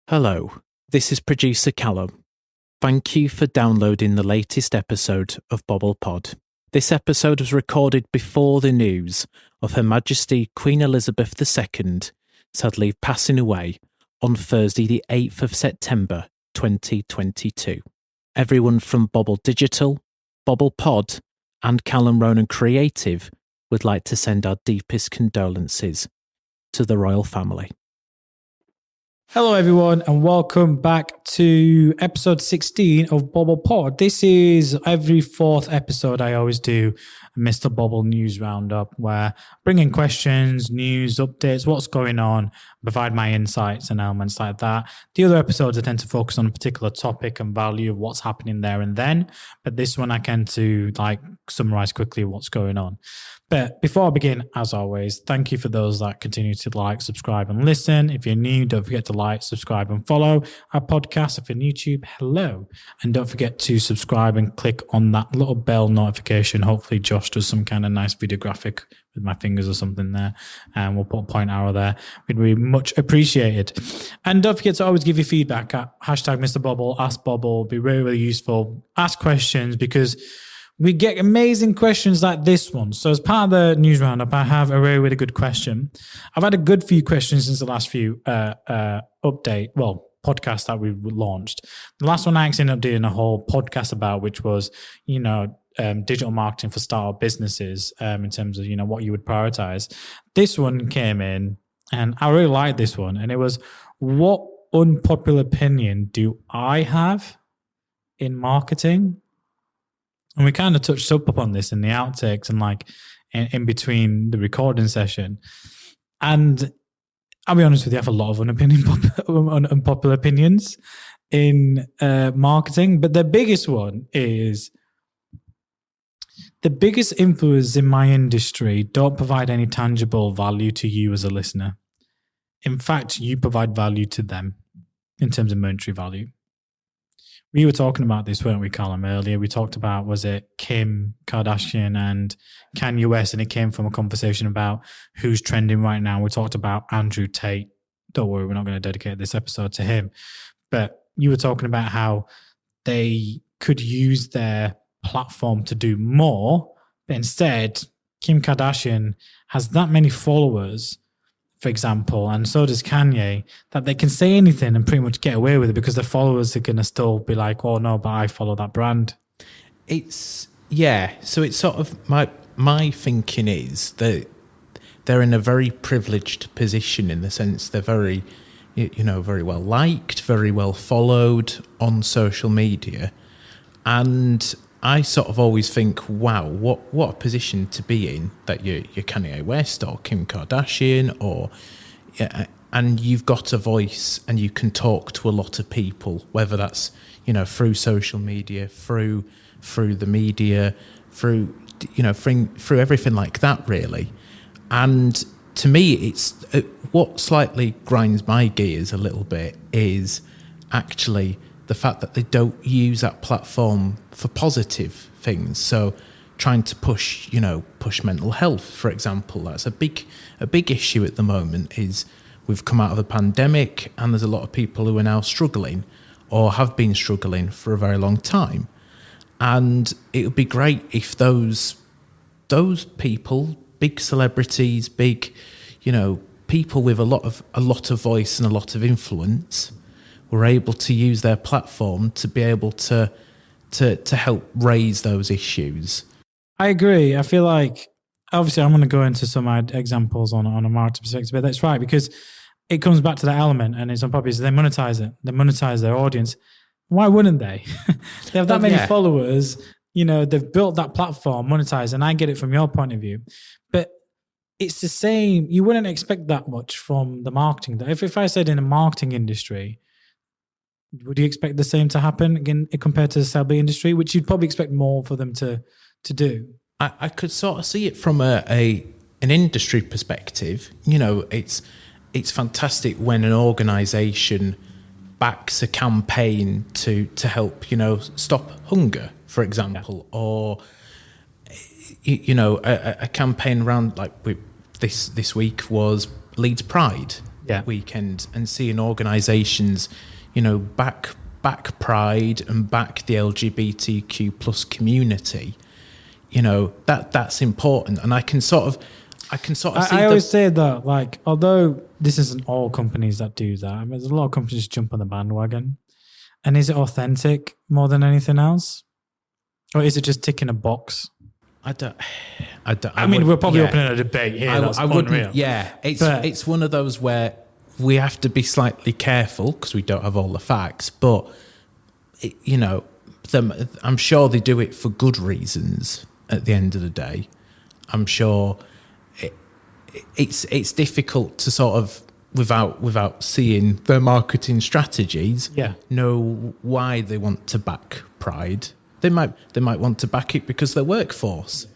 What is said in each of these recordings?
Hello, this is producer Callum. Thank you for downloading the latest episode of Bobble Pod. This episode was recorded before the news of Her Majesty Queen Elizabeth II sadly passing away on Thursday the 8th of September 2022. Everyone from Bobble Digital, Bobble Pod and Callum Ronan Creative would like to send our deepest condolences to the royal family. Hello everyone and welcome back to episode 16 of Bobble Pod. This is every fourth episode I always do a Mr. Bobble News Roundup where I bring in questions, news, updates, what's going on, provide my insights and elements like that. The other episodes I tend to focus on a particular topic and value of what's happening there and then, but this one I tend to summarize quickly what's going on. But before I begin, as always, thank you for those that continue to like, subscribe and listen. If you're new, don't forget to like, subscribe and follow our podcast. If you're on YouTube, hello. And don't forget to subscribe and click on that little bell notification. Hopefully Josh does some kind of nice video graphic with my fingers or something there. And we'll put a point arrow there. We'd be much appreciated. And don't forget to always give your feedback at hashtag Mr. Bobble, Ask Bobble. Be really, really useful. Ask questions because we get amazing questions like this one. So as part of the news roundup, I have a really, really good question. I've had a good few questions since the last few podcasts that we've launched. The last one I actually ended up doing a whole podcast about, which was, digital marketing for startup businesses in terms of, what you would prioritize. This one came in and I really liked this one. And it was, what unpopular opinion do I have in marketing? And we kind of touched up upon this in the outtakes and in between the recording session. And I'll be honest with you, I have a lot of unpopular opinions in marketing. But the biggest one is the biggest influencers in my industry don't provide any tangible value to you as a listener. In fact, you provide value to them in terms of monetary value. We were talking about this, weren't we, Callum, earlier? We talked about, was it Kim Kardashian and Kanye West, and it came from a conversation about who's trending right now. We talked about Andrew Tate. Don't worry, we're not going to dedicate this episode to him. But you were talking about how they could use their platform to do more, but instead, Kim Kardashian has that many followers, for example, and so does Kanye, that they can say anything and pretty much get away with it because their followers are going to still be like, oh no, but I follow that brand. So it's sort of my thinking is that they're in a very privileged position in the sense they're very, very well liked, very well followed on social media. And I sort of always think, wow, what a position to be in, that you're Kanye West or Kim Kardashian and you've got a voice and you can talk to a lot of people, whether that's, through social media, through the media, through everything like that, really. And to me, it's what slightly grinds my gears a little bit is actually the fact that they don't use that platform for positive things. So trying to push mental health, for example, that's a big issue at the moment. Is we've come out of a pandemic and there's a lot of people who are now struggling or have been struggling for a very long time. And it would be great if those people, big celebrities, big, people with a lot of voice and a lot of influence, were able to use their platform to be able to help raise those issues. I agree. I feel like, obviously, I'm going to go into some examples on a marketing perspective, but that's right, because it comes back to that element, and it's on purpose. They monetize it. They monetize their audience. Why wouldn't they? They have that many followers. They've built that platform, monetize, and I get it from your point of view. But it's the same. You wouldn't expect that much from the marketing. If I said in the marketing industry, would you expect the same to happen again compared to the celebrity industry, which you'd probably expect more for them to do? I could sort of see it from an industry perspective. It's fantastic when an organisation backs a campaign to help stop hunger, for example, or a campaign around this week was Leeds Pride. weekend and seeing organisations, back Pride and back the LGBTQ plus community, that's important. And I can sort of see. I always say that, like, although this isn't all companies that do that, I mean, there's a lot of companies just jump on the bandwagon. And is it authentic more than anything else? Or is it just ticking a box? I mean, we're probably opening a debate here. That's unreal. Yeah, it's one of those where we have to be slightly careful because we don't have all the facts. But I'm sure they do it for good reasons. At the end of the day, I'm sure it's difficult to sort of without seeing their marketing strategies. Know why they want to back Pride. They might want to back it because their workforce,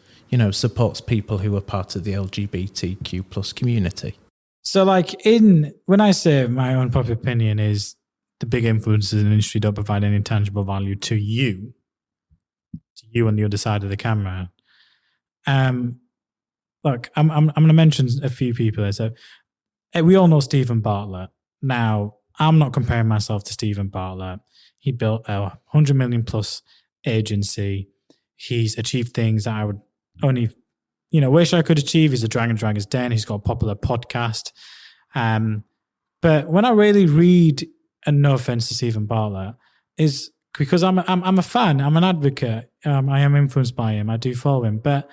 supports people who are part of the LGBTQ plus community. So, like, when I say my own proper opinion is the big influencers in the industry don't provide any tangible value to you on the other side of the camera. Look, I'm going to mention a few people here. So, we all know Stephen Bartlett. Now, I'm not comparing myself to Stephen Bartlett. He built a 100 million plus agency. He's achieved things that I would only, wish I could achieve. He's a Dragon's Den. He's got a popular podcast. But when I really read, and no offense to Stephen Bartlett, is because I'm a fan. I'm an advocate. I am influenced by him. I do follow him, but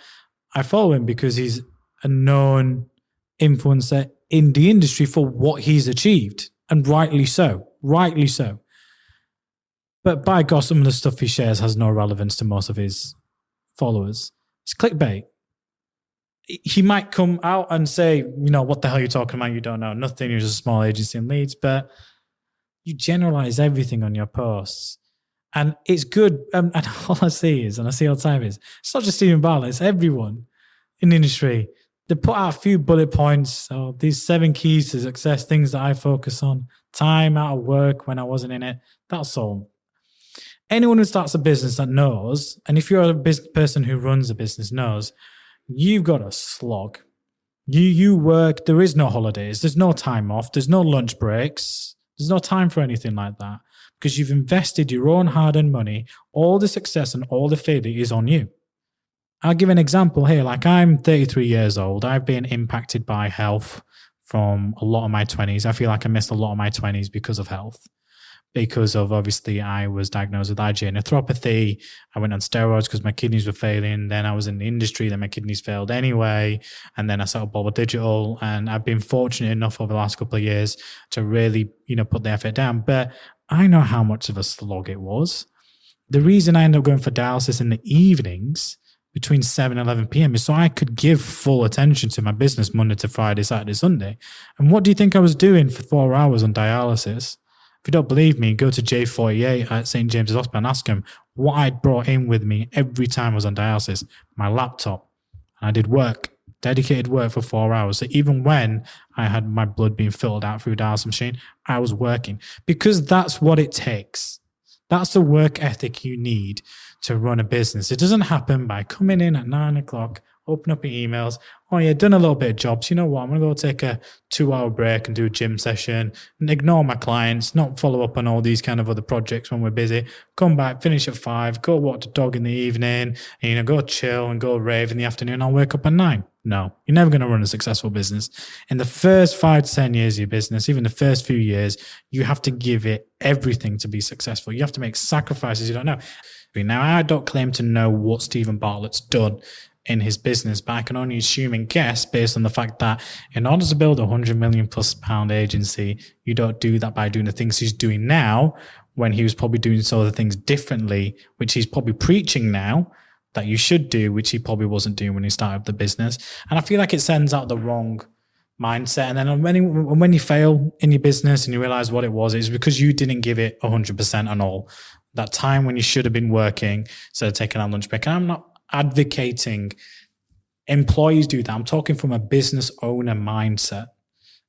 I follow him because he's a known influencer in the industry for what he's achieved, and rightly so. But by God, some of the stuff he shares has no relevance to most of his followers. It's clickbait. He might come out and say, what the hell are you talking about? You don't know nothing. You're just a small agency in Leeds. But you generalize everything on your posts. And it's good. And all I see is, and I see all the time is, it's not just Stephen Bartlett, it's everyone in the industry. They put out a few bullet points, these 7 keys to success, things that I focus on, time out of work when I wasn't in it. That's all. Anyone who starts a business that knows, and if you're a business person who runs a business knows, you've got to slog. You work, there is no holidays, there's no time off, there's no lunch breaks, there's no time for anything like that because you've invested your own hard-earned money. All the success and all the failure is on you. I'll give an example here. Like, I'm 33 years old. I've been impacted by health from a lot of my 20s. I feel like I missed a lot of my 20s because of health. Because of, obviously, I was diagnosed with IgA nephropathy. I went on steroids because my kidneys were failing. Then I was in the industry, then my kidneys failed anyway. And then I set up Bobble Digital. And I've been fortunate enough over the last couple of years to really, put the effort down. But I know how much of a slog it was. The reason I ended up going for dialysis in the evenings between 7 and 11 p.m. is so I could give full attention to my business Monday to Friday, Saturday, Sunday. And what do you think I was doing for 4 hours on dialysis? If you don't believe me, go to J48 at St. James's Hospital and ask him what I'd brought in with me every time I was on dialysis. My laptop. And I did work, dedicated work for 4 hours. So even when I had my blood being filtered out through a dialysis machine, I was working. Because that's what it takes. That's the work ethic you need to run a business. It doesn't happen by coming in at 9 o'clock, open up your emails. Oh yeah, done a little bit of jobs. You know what? I'm going to go take a 2-hour break and do a gym session and ignore my clients, not follow up on all these kind of other projects when we're busy. Come back, finish at 5, go walk the dog in the evening, and, go chill and go rave in the afternoon. I'll wake up at 9. No, you're never going to run a successful business. In the first 5 to 10 years of your business, even the first few years, you have to give it everything to be successful. You have to make sacrifices you don't know. Now, I don't claim to know what Stephen Bartlett's done in his business, but I can only assume and guess based on the fact that in order to build a £100 million plus agency, you don't do that by doing the things he's doing now, when he was probably doing some other things differently, which he's probably preaching now that you should do, which he probably wasn't doing when he started the business. And I feel like it sends out the wrong mindset. And then when you fail in your business and you realize what it was, it's because you didn't give it 100% on all that time when you should have been working instead of taking a lunch break. And I'm not advocating employees do that. I'm talking from a business owner mindset.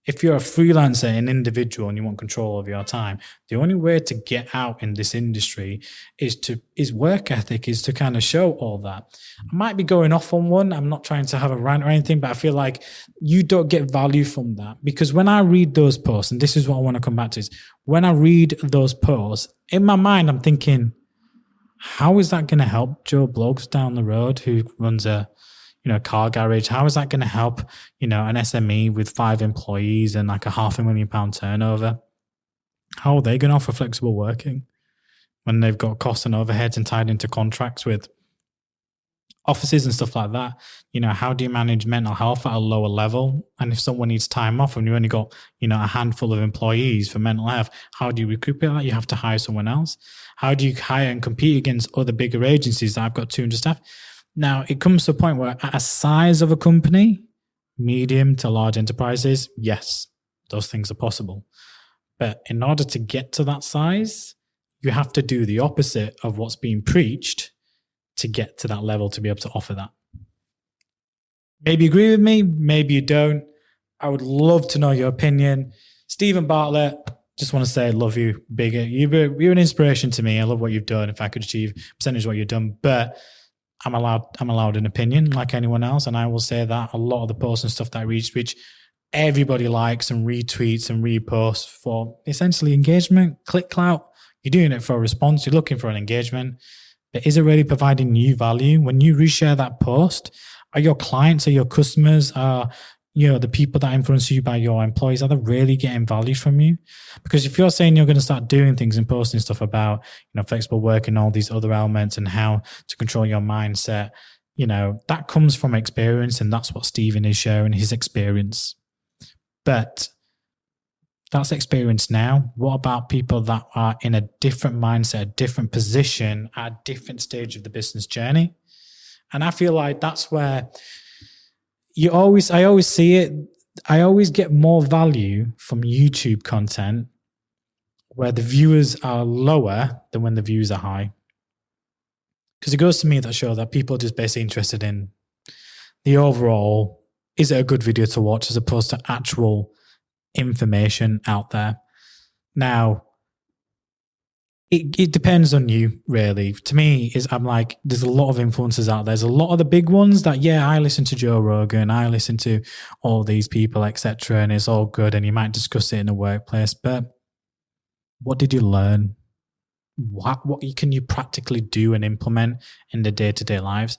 if you're a freelancer, an individual, and you want control over your time, the only way to get out in this industry is work ethic, is to kind of show all that. I might be going off on one. I'm not trying to have a rant or anything, but I feel like you don't get value from that, because when I read those posts, and this is what I want to come back to, is when I read those posts, in my mind, I'm thinking, how is that going to help Joe Bloggs down the road who runs a car garage? How is that going to help, an SME with 5 employees and like a £500,000 turnover? How are they going to offer flexible working when they've got costs and overheads and tied into contracts with offices and stuff like that? How do you manage mental health at a lower level? And if someone needs time off and you only got, a handful of employees for mental health, how do you recuperate that? You have to hire someone else. How do you hire and compete against other bigger agencies that have got 200 staff? Now, it comes to a point where at a size of a company, medium to large enterprises, yes, those things are possible. But in order to get to that size, you have to do the opposite of what's being preached to get to that level to be able to offer that. Maybe you agree with me, maybe you don't. I would love to know your opinion. Stephen Bartlett, just want to say I love you bigger. You're an inspiration to me. I love what you've done. If I could achieve percentage of what you've done, but I'm allowed an opinion like anyone else. And I will say that a lot of the posts and stuff that I reach, which everybody likes and retweets and reposts for essentially engagement, click clout. You're doing it for a response. You're looking for an engagement. But is it really providing you value? When you reshare that post, are your clients, are your customers, are the people that influence you by your employees, are they really getting value from you? Because if you're saying you're going to start doing things and posting stuff about, flexible work and all these other elements and how to control your mindset, that comes from experience, and that's what Stephen is sharing, his experience. But that's experience now. What about people that are in a different mindset, a different position, at a different stage of the business journey? And I feel like that's where I always see it. I always get more value from YouTube content where the viewers are lower than when the views are high. Because it goes to me that show that people are just basically interested in the overall, is it a good video to watch, as opposed to actual information out there. Now, it depends on you, really. To me, I'm like, there's a lot of influencers out there. There's a lot of the big ones that, I listen to Joe Rogan, I listen to all these people, etc., and it's all good, and you might discuss it in the workplace. But what did you learn? What can you practically do and implement in the day-to-day lives?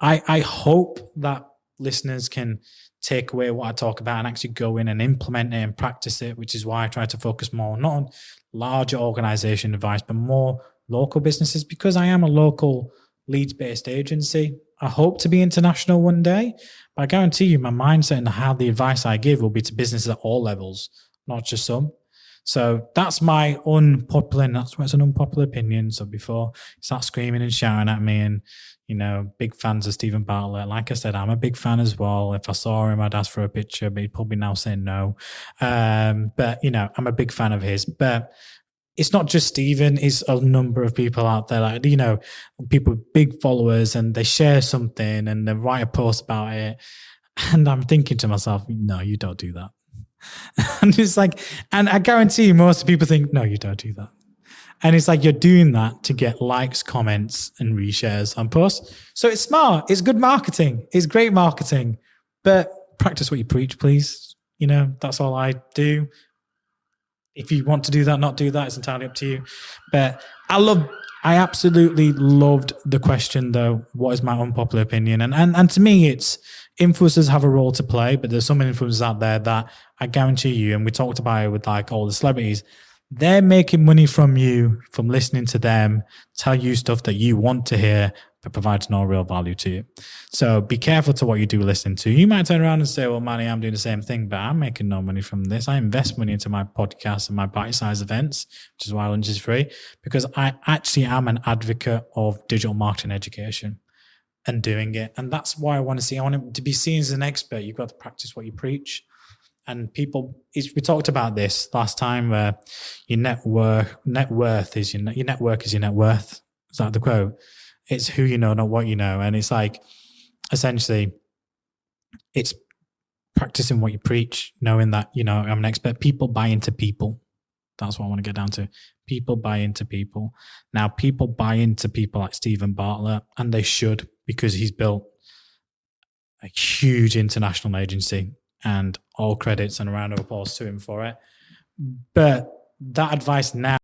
I hope that listeners can take away what I talk about and actually go in and implement it and practice it, which is why I try to focus more, not on larger organization advice, but more local businesses, because I am a local Leeds-based agency. I hope to be international one day, but I guarantee you my mindset and how the advice I give will be to businesses at all levels, not just some. So that's my unpopular, and that's why it's an unpopular opinion. So before you start screaming and shouting at me and, big fans of Stephen Bartlett, like I said, I'm a big fan as well. If I saw him, I'd ask for a picture, but he'd probably now say no. But, I'm a big fan of his. But it's not just Stephen, it's a number of people out there, like, people with big followers, and they share something and they write a post about it. And I'm thinking to myself, no, you don't do that. And it's like, and I guarantee you most people think, no, you don't do that. And it's like, you're doing that to get likes, comments, and reshares on posts. So it's smart. It's good marketing. It's great marketing. But practice what you preach, please. That's all I do. If you want to do that, not do that, it's entirely up to you. But I absolutely loved the question, though. What is my unpopular opinion? And to me, it's influencers have a role to play, but there's some influencers out there that I guarantee you, and we talked about it with like all the celebrities, they're making money from you, from listening to them tell you stuff that you want to hear, but provides no real value to you. So be careful to what you do listen to. You might turn around and say, well, Manny, I'm doing the same thing, but I'm making no money from this. I invest money into my podcast and my bite-sized events, which is why lunch is free, because I actually am an advocate of digital marketing education and doing it. And that's why I want it to be seen as an expert. You've got to practice what you preach. And we talked about this last time, where your net worth is your network is your net worth. Is that the quote? It's who you know, not what you know. And it's like, essentially, it's practicing what you preach, knowing that, I'm an expert. People buy into people. That's what I want to get down to. People buy into people. Now, people buy into people like Stephen Bartlett, and they should, because he's built a huge international agency, and all credits and a round of applause to him for it. But that advice now